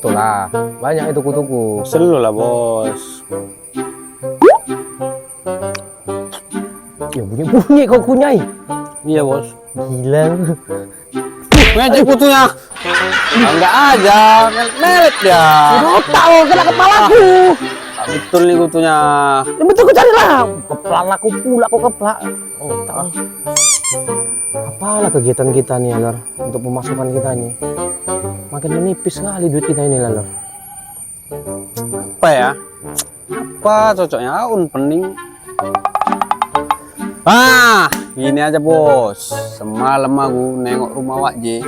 betul lah. Banyak itu kutuku. Selu lah bos. Ya bunyi kau kunyai. Iya bos. Gila lu. Ngajak kutunya. Enggak aja, melet dia. Otak lo kena kepalaku. Betul nih kutunya. Ya betul ku cari lah. Keplak aku pula kok keplak. Otak. Apalah kegiatan kita nih Lor, untuk pemasukan kita nih. Makin menipis sekali duit kita ini Lor. Apa ya? Apa cocoknya? Pening. Gini aja bos. Semalam aku nengok rumah Wak J,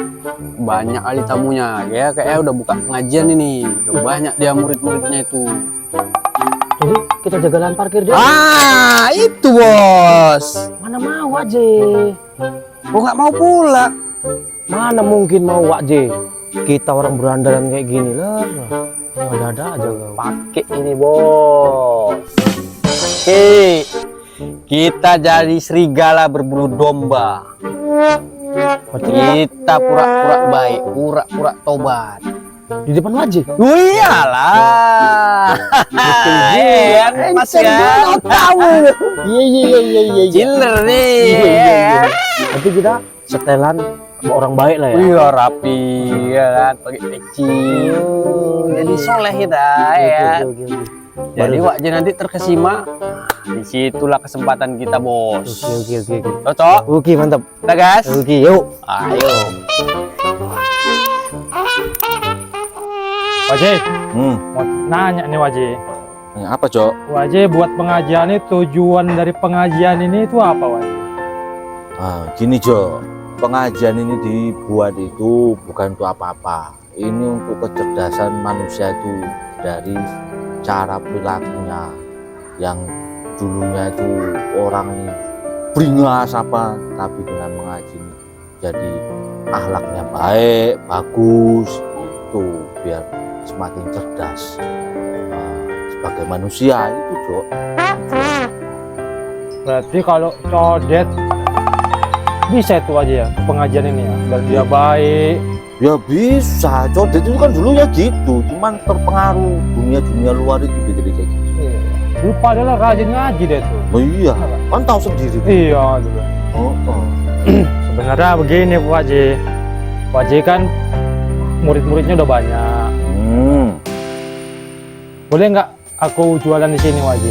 banyak kali tamunya. Ya kayaknya udah buka pengajian ini. Udah banyak dia murid-muridnya itu. Jadi kita jaga lahan parkir dia. Itu bos. Mana mau Wak J? Kok nggak mau pula? Mana mungkin mau Wak J? Kita orang berandalan kayak gini Lor. Ada aja kau. Pakai ini bos. Oke. Kita jadi serigala berbulu domba. Kita pura-pura baik, pura-pura tobat. Di depan Wak J? Iyalah. Mas ya. Tahu. Iya. Chiller nih. Nanti kita setelan orang baik lah ya. Iya rapi ya kan, pakai peci. Jadi soleh kita ya. Jadi Wak J nanti terkesima. Disitulah kesempatan kita bos. Oke. Cocok? Oke, mantap. Kita gas? Oke, yuk. Ayo. Wak J, mau nanya nih Wak J. Apa Cok? Wak J buat pengajian ini, tujuan dari pengajian ini itu apa Wak J? Gini Jo, pengajian ini dibuat itu bukan untuk apa-apa. Ini untuk kecerdasan manusia itu dari cara perilakunya yang dulunya itu orang ini beringas apa, tapi dengan mengaji ini jadi akhlaknya baik, bagus, itu biar semakin cerdas sebagai manusia itu Jo. Berarti kalau codet bisa itu aja ya pengajian ini ya, biar dia baik. Ya bisa, codet itu kan dulu ya gitu, cuman terpengaruh dunia luar itu jadi kayak gitu. Lupa adalah rajin ngaji deh tuh. Oh iya, kan tahu sendiri. Iya juga. Sebenarnya begini Wak J. Wak J kan murid-muridnya udah banyak. Boleh nggak aku jualan di sini Wak J?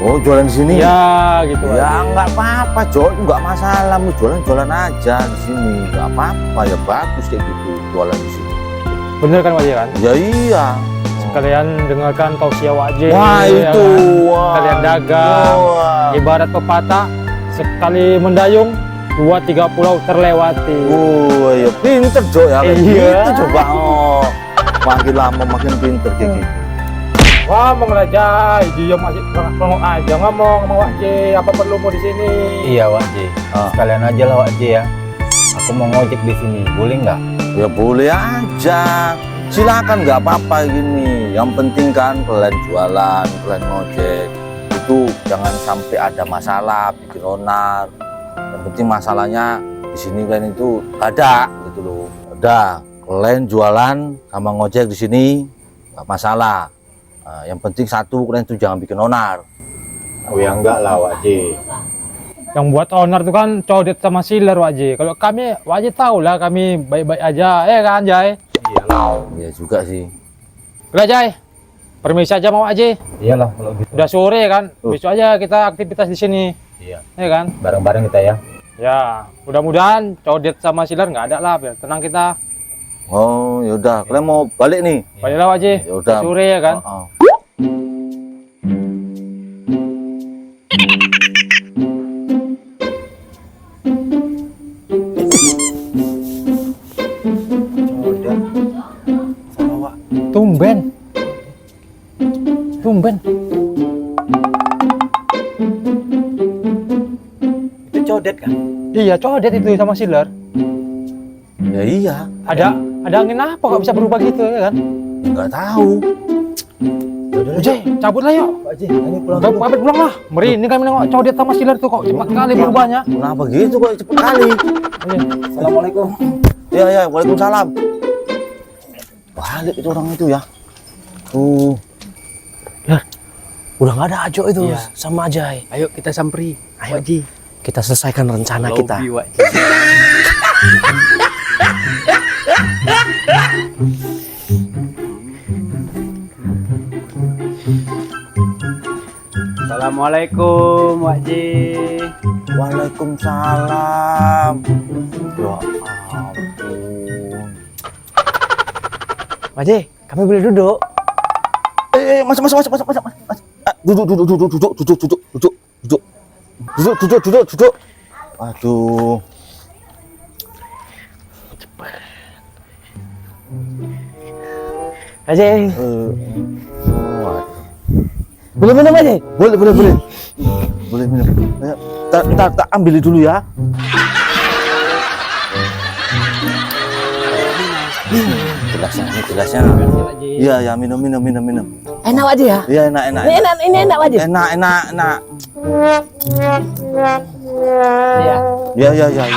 Oh jualan di sini? Ya gitu. Ya nggak apa-apa Jo, nggak masalah, mau jualan aja di sini, nggak apa-apa, ya bagus kayak gitu jualan di sini. Bener kan Wak J kan? Ya iya. Kalian dengarkan tausiah Wak J. Wah ya itu. Kan? Kalian dagang. Ibarat pepatah, sekali mendayung 2-3 pulau terlewati. Oh ya pinter Jo ya. Iya. Itu coba. Makin lama makin pinter kayak gitu. Ngomong lah Jai, dia masih ngomong aja ngomong sama Wak J, apa perlu mau di sini? Iya Wak J, sekalian aja lah Wak J ya. Aku mau ngojek di sini, boleh nggak? Ya boleh aja, silakan nggak apa-apa gini. Yang penting kan kalian jualan, kalian ngojek itu jangan sampai ada masalah bikin onar. Yang penting masalahnya di sini kan itu ada gitu loh. Udah, kalian jualan sama ngojek di sini nggak masalah. Nah, yang penting satu kalian itu jangan bikin onar. Oh ya enggak lah Wak J. Yang buat owner tuh kan codet sama sealer Wak J. Kalau kami Wak J tahu lah kami baik-baik aja, kan Jai? Iyalah. Iya juga sih. Udah Jai, permisi aja sama Wak J. Iyalah kalau gitu. Udah sore kan, besok aja kita aktivitas di sini. Iya. Ya kan? Bareng-bareng kita ya. Ya, mudah-mudahan codet sama sealer nggak ada lah, biar tenang kita. Oh yaudah, kalian mau balik nih? Baiklah Wak J, Yaudah. sore ya kan? Tumben. Itu codet kan? Iya, codet itu sama sealer. Ya iya. Ada angin apa kok bisa berubah gitu ya kan? Nggak tahu. Jay, cabut lah yuk. Wak J, ini pulang Udah dulu. pamit pulang lah. Merinding kami nengok codet sama sealer tuh kok cepat kali berubahnya. Kenapa gitu kok cepet kali? Assalamualaikum. Ya, waalaikumsalam. balik itu orang itu ya. Tuh. Udah nggak ada Ajo itu Iya. sama Ajay. Ayo kita samperi. Ayo. Wak Ji. Kita selesaikan rencana kita. Lobby, Wak Ji. Assalamualaikum Wak Ji. Waalaikumsalam. Ya ampun. Pak Ajay, kami boleh duduk? Masuk. Duduk. Aduh. Pak Ajay, Waduh. boleh minum Pak Ajay? Boleh. Boleh minum. Ayo, tak ambil dulu ya. Gelasnya. Makasih Wak Ji. Iya, minum. Enak Pak Ajay ya? Iya, enak. Ini enak Pak Ajay. Enak. Iya. Iya.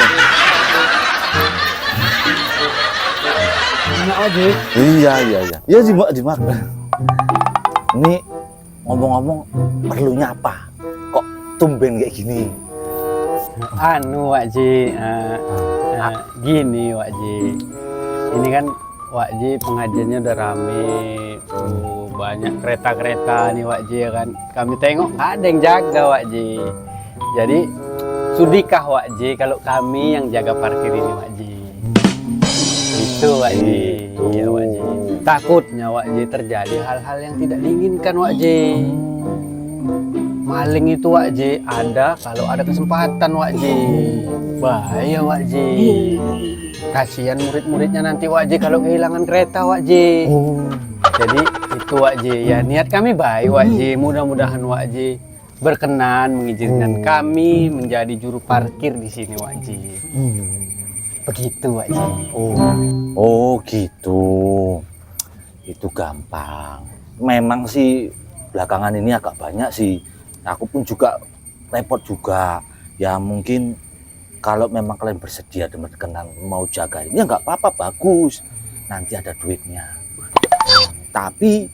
Enak Wak Ji. Iya. Iya, dimakan. Ini ngomong-ngomong perlunya apa? Kok tumben kayak gini? Anu Wak Ji, gini Wak Ji. Ini kan Wak Ji pengajiannya udah rame, banyak kereta-kereta nih Wak Ji ya kan. Kami tengok nggak ada yang jaga Wak Ji. Jadi sudikah Wak Ji kalau kami yang jaga parkir ini Wak Ji? Itu Wak Ji. Iya Wak Ji. Takutnya Wak Ji terjadi hal-hal yang tidak diinginkan Wak Ji. Maling itu Wak Ji ada kalau ada kesempatan Wak Ji. Bahaya Wak Ji. Kasihan murid-muridnya nanti Wak Ji kalau kehilangan kereta Wak Ji. Jadi itu Wak Ji. Ya niat kami baik Wak Ji. Mudah-mudahan Wak Ji berkenan mengizinkan kami menjadi juru parkir di sini Wak Ji. Begitu Wak Ji. Oh gitu. Itu gampang. Memang sih belakangan ini agak banyak sih. Aku pun juga repot juga. Ya mungkin kalau memang kalian bersedia dan berkenan mau jaga ini ya nggak apa-apa, bagus. Nanti ada duitnya. Tapi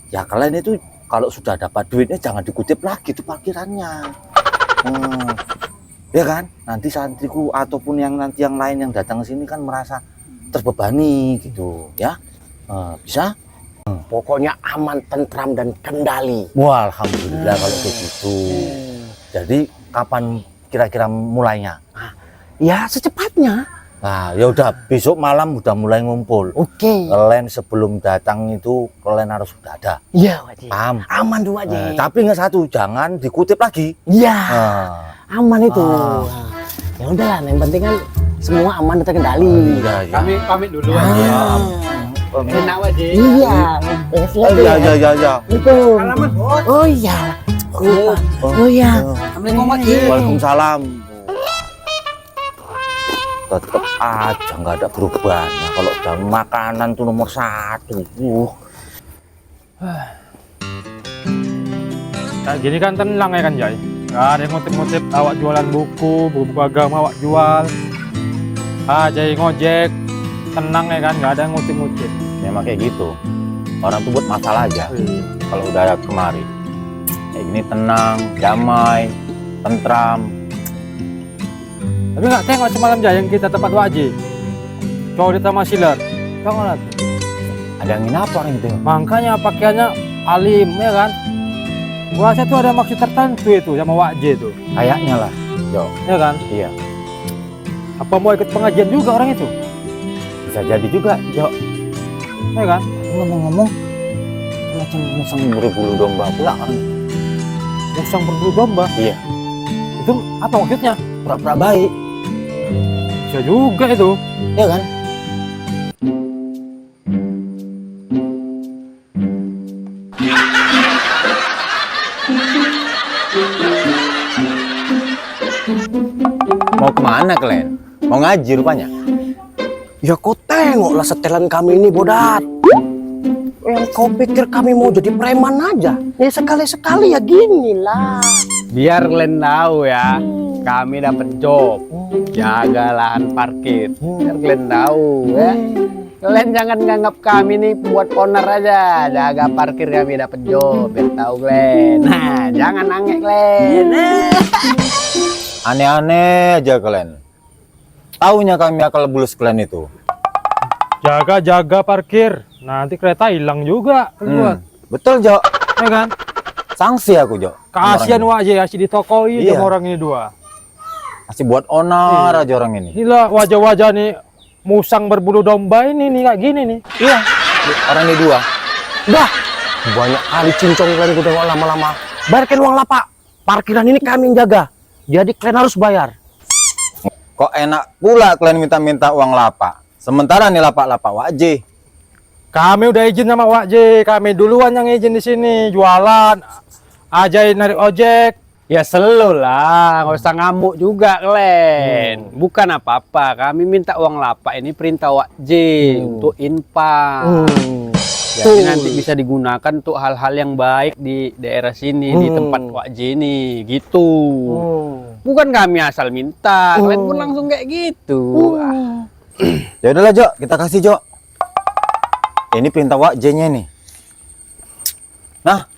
ya kalian itu kalau sudah dapat duitnya jangan dikutip lagi tuh parkirannya. Ya kan? Nanti santriku ataupun yang nanti yang lain yang datang ke sini kan merasa terbebani gitu, ya. Bisa? Pokoknya aman, tentram, dan kendali. Wah, alhamdulillah kalau begitu. Jadi kapan kira-kira mulainya? Ya secepatnya. Nah, ya udah besok malam udah mulai ngumpul. Oke. Kalian sebelum datang itu kalian harus sudah ada. Iya Pak Ajay. Paham? Aman tuh Pak Ajay. Tapi ingat satu, jangan dikutip lagi. Iya. Aman itu. Ah. Ya udahlah, yang penting kan semua aman dan terkendali. Iya. Kami pamit dulu Wak Ji. Enak Wak Ji. Iya. Iya. Itu. Alamat bos. Oh iya. Oh iya. Assalamualaikum Wak Ji. Waalaikumsalam. Tetap aja nggak ada perubahannya. Kalau udah makanan tuh nomor satu. Kayak gini kan tenang ya kan Jai. Gak ada yang ngutip-ngutip awak jualan buku agama awak jual. Jai ngojek, tenang ya kan, gak ada yang ngutip-ngutip. Memang kayak gitu. Orang tuh buat masalah aja. Kalau udah ada kemari. Kayak gini tenang, damai, tentram. Tapi gak tengok semalam Jai yang kita tempat wajib. Cowok di Taman Siler. Tengok lah tuh. Ada angin apa orang itu? Makanya pakaiannya alim ya kan. Gua rasa tuh ada maksud tertentu itu sama wajib itu. Kayaknya lah. Jo, Ya kan? iya. Apa mau ikut pengajian juga orang itu? Bisa jadi juga, Jo. Ya kan? Ngomong-ngomong, macam musang berbulu domba pula kan? Musang berbulu domba. Iya. Itu apa maksudnya? Pura-pura baik. Bisa juga itu. Ya kan? Mau kemana kalian? Mau ngaji rupanya? Ya kau tengoklah setelan kami ini, Bodat. Yang kau pikir kami mau jadi preman aja? Ya sekali-sekali ya gini lah. Biar kalian tahu ya, kami dapat job jaga lahan parkir. Biar kalian tahu ya. Kalian jangan nganggap kami nih buat owner aja, jaga parkir kami dapat job, biar tahu kalian. Nah, jangan nangek kalian. Aneh-aneh aja kalian. Taunya kami akal bulus kalian itu. Jaga-jaga parkir, nanti kereta hilang juga keluar. Betul, Jo. Ya kan? Sanksi aku, Jo. Kasihan Wak J, asih ditokoi Iya. sama orang ini dua. Masih buat owner aja orang ini. Inilah wajah-wajah nih musang berbulu domba ini nih kayak gini nih. Iya. Orang ini dua. Dah, banyak kali cincong kalian gue tengok lama-lama. Bayarkan uang lapak. Parkiran ini kami yang jaga. Jadi kalian harus bayar. Kok enak pula kalian minta-minta uang lapak. Sementara nih lapak-lapak Wak J. Kami udah izin sama Wak J, kami duluan yang izin di sini jualan. Ajain narik ojek. Ya selalu lah, nggak usah ngamuk juga kalian. Bukan apa-apa, kami minta uang lapak ini perintah Wak J untuk infak. Jadi nanti bisa digunakan untuk hal-hal yang baik di daerah sini, di tempat Wak J ini, gitu. Bukan kami asal minta, kalian pun langsung kayak gitu. Ya udahlah, Jo, kita kasih, Jo. Ini perintah Wak J-nya nih. Nah,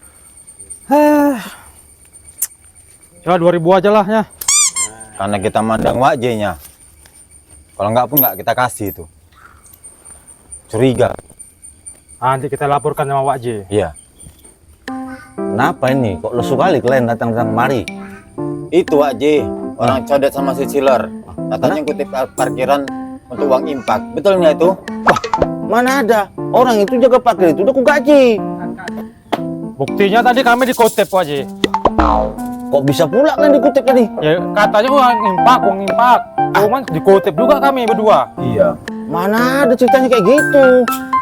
Ya 2000 aja lah ya. karena kita mandang Wak J-nya. Kalau nggak pun nggak kita kasih itu. Curiga. Nanti kita laporkan sama Wak J. Iya. Kenapa ini? Kok lesu kali kalian datang-datang kemari? Itu Wak J, orang codet sama si Siler. Katanya kutip parkiran untuk uang impak. Betul nggak itu? Mana ada? Orang itu jaga parkir itu udah ku gaji. Buktinya tadi kami dikutip Wak J. Kok bisa pula kan dikutip tadi? Ya katanya uang impak. Cuman dikutip juga kami berdua. Iya. Mana ada ceritanya kayak gitu?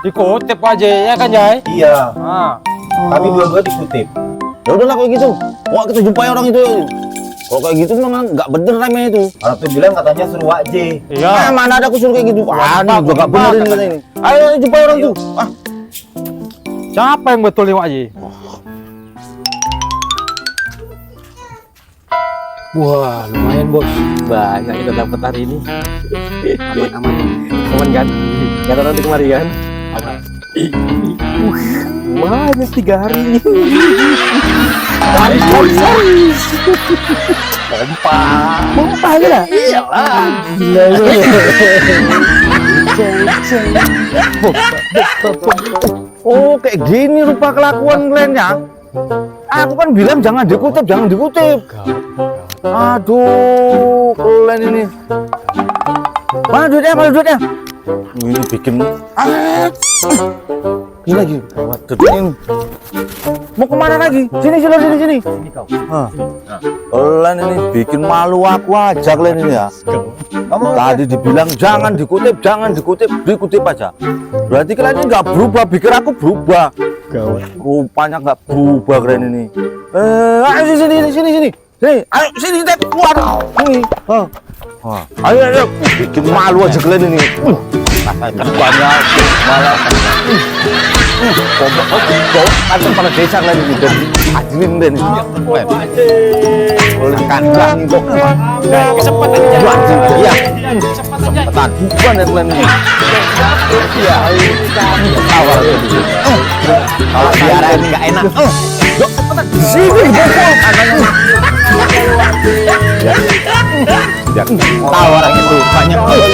Dikutip Wak J, ya kan Jai? Iya. Ah. Kami dua-dua dikutip. Ya udahlah kayak gitu. Wah, kita jumpai orang itu. Kalau kayak gitu memang nggak bener namanya itu. Orang tuh bilang katanya suruh Wak J. Iya. Mana ada aku suruh kayak gitu? Wah, ini juga nggak bener ini katanya ini. Ayo jumpai orang tuh. Ah, Siapa yang betul nih Wak J? Wah, lumayan bos. Banyak kita dapat hari ini. Aman-aman. Aman kan? Kata nanti kemari kan? Aman. Lumayan 3 hari ini. Pompa ya? Iyalah. oh kayak gini rupa kelakuan kaliannya. Aku kan bilang jangan dikutip, jangan dikutip. Aduh, kalian ini. Mana duitnya? Mana duitnya? Ini bikin. Ini lagi. Waduh, ini. Mau kemana lagi? Sini, sini. Kalian ini bikin malu aku aja kalian ini ya. Kamu tadi dibilang jangan dikutip, dikutip aja. Berarti kalian ini nggak berubah, pikir aku berubah. Rupanya nggak berubah kalian ini. Ayo sini. Ayo sini, keluar. Sini. Ayo, bikin malu aja kalian ini. Banyak malah. Kantor pada desa kalian ini dan adilin deh nih. Oleh kandang kok. Kesempatan Iya. Kesempatan. Bukan ya kalian ini. Iya. Tawar itu. Kalau biara ini nggak enak. Yuk, cepetan. Sini, bosok. Tahu orang itu banyak. Tahu.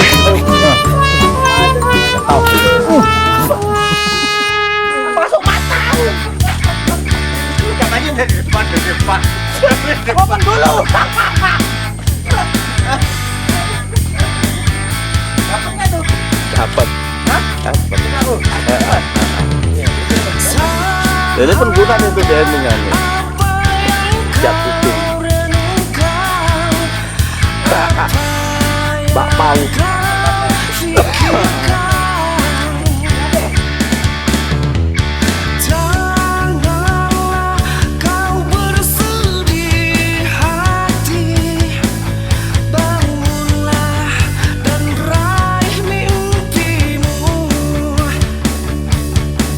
Jadi penggunaan itu jaringannya. Jatuh. Mbak Pau.